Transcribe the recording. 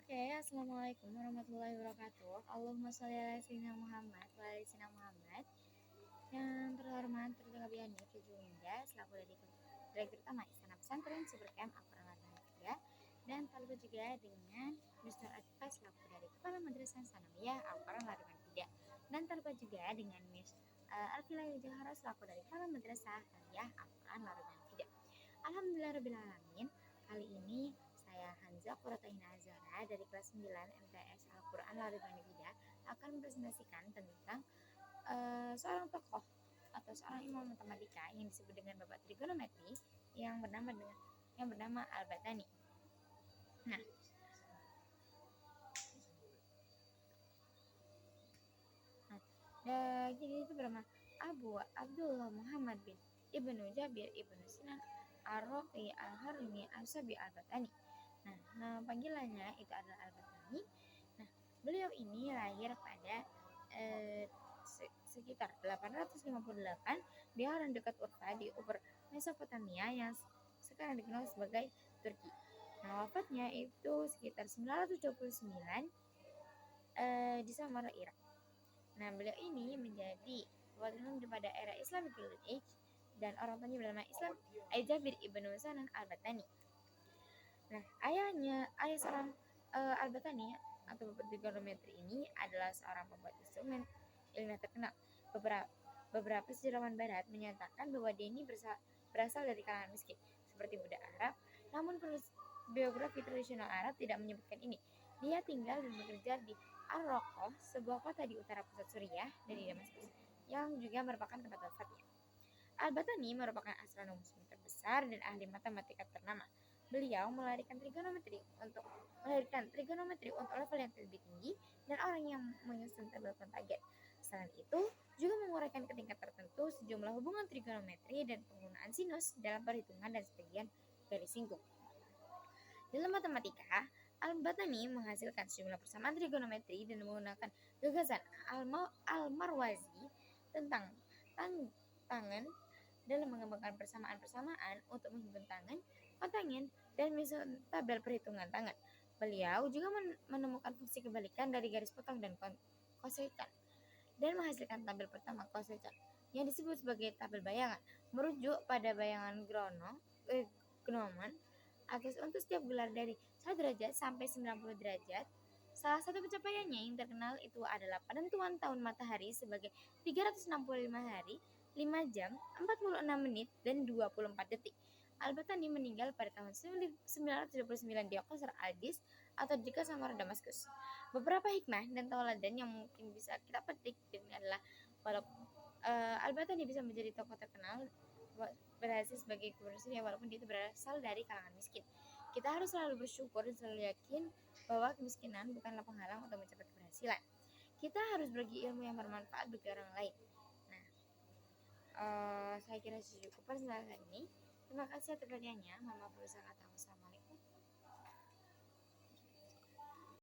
Oke, assalamualaikum warahmatullahi wabarakatuh. Allahumma sholli ala sayyidina Muhammad wa ala sayyidina Muhammad. Yang terhormat Dr. Kabiani Fijunida selaku Direktur Utama Istana Pesantren Supercamp Al-Quran Al 3, dan terlalu juga dengan Mr. Atika selaku dari Kepala Madrasah Sanawiyah Al-Quran Al 3, dan terlupa juga dengan Miss Alfila Johara selaku dari Kepala Madrasah Aliyah Al-Quran Al 3. Alhamdulillahirrahmanirrahim. Kali ini saya Hanza Qurratahina Azara dari kelas 9 MTS Al-Quran Laribani Bida akan mempresentasikan tentang seorang tokoh atau seorang imam matematika yang disebut dengan Bapak Trigonometri yang bernama Al-Batani. Nah, jadi itu bernama Abu Abdullah Muhammad bin Ibnu Jabir Ibnu Sinan Ar-Raqi Al-Harimi Al-Sabi Al-Batani. Nah, panggilannya itu adalah Al-Batani. Nah, beliau ini lahir pada sekitar 858 di Haran dekat Urfa di Upper Mesopotamia yang sekarang dikenal sebagai Turki. Nah, wafatnya itu sekitar 929 di Samarra, Irak. Nah, beliau ini menjadi wakil pada era Islamic Golden Age dan orang tuanya bernama Islam Jabir ibnu Sanan Al-Batani. Nah, ayah seorang Al-Batani atau Bapak Trigonometri ini adalah seorang pembuat instrumen ilmiah terkenal. Beberapa sejarawan Barat menyatakan bahwa dia ini berasal dari kalangan miskin seperti budak Arab, namun biografi tradisional Arab tidak menyebutkan ini. Dia tinggal dan bekerja di Ar-Raqqa, sebuah kota di utara pusat Suriah, dan di Damaskus, yang juga merupakan tempat wafatnya. Al-Batani merupakan astronom muslim terbesar dan ahli matematika ternama. Beliau melahirkan trigonometri untuk level yang lebih tinggi dan orang yang menyusun tabel kontagen. Selain itu, juga menguraikan ke tingkat tertentu sejumlah hubungan trigonometri dan penggunaan sinus dalam perhitungan dan sebagian garis singgung. Dalam matematika, Al-Batani menghasilkan sejumlah persamaan trigonometri dan menggunakan gagasan Al-Marwazi tentang tangan dalam mengembangkan persamaan-persamaan untuk menghimpun tangan, kotangen, dan menyusun tabel perhitungan tangan. Beliau juga menemukan fungsi kebalikan dari garis potong dan kosekan dan menghasilkan tabel pertama kosekan yang disebut sebagai tabel bayangan, merujuk pada bayangan Gnomon atas untuk setiap gelar dari 1 derajat sampai 90 derajat. Salah satu pencapaiannya yang terkenal itu adalah penentuan tahun matahari sebagai 365 hari, 5 jam, 46 menit, dan 24 detik. Al-Batani meninggal pada tahun 929 di Qasr Al-Dis atau di Samarra, Damaskus. Beberapa hikmah dan tauladan yang mungkin bisa kita petik ini adalah Al-Batani bisa menjadi tokoh terkenal berhasil sebagai gubernur Syria walaupun dia itu berasal dari kalangan miskin. Kita harus selalu bersyukur dan selalu yakin bahwa kemiskinan bukanlah penghalang untuk mencapai keberhasilan. Kita harus berbagi ilmu yang bermanfaat bagi orang lain. Nah, saya kira cukup persenjataan ini. Terima kasih atas perhatiannya. Mama berusaha kata sama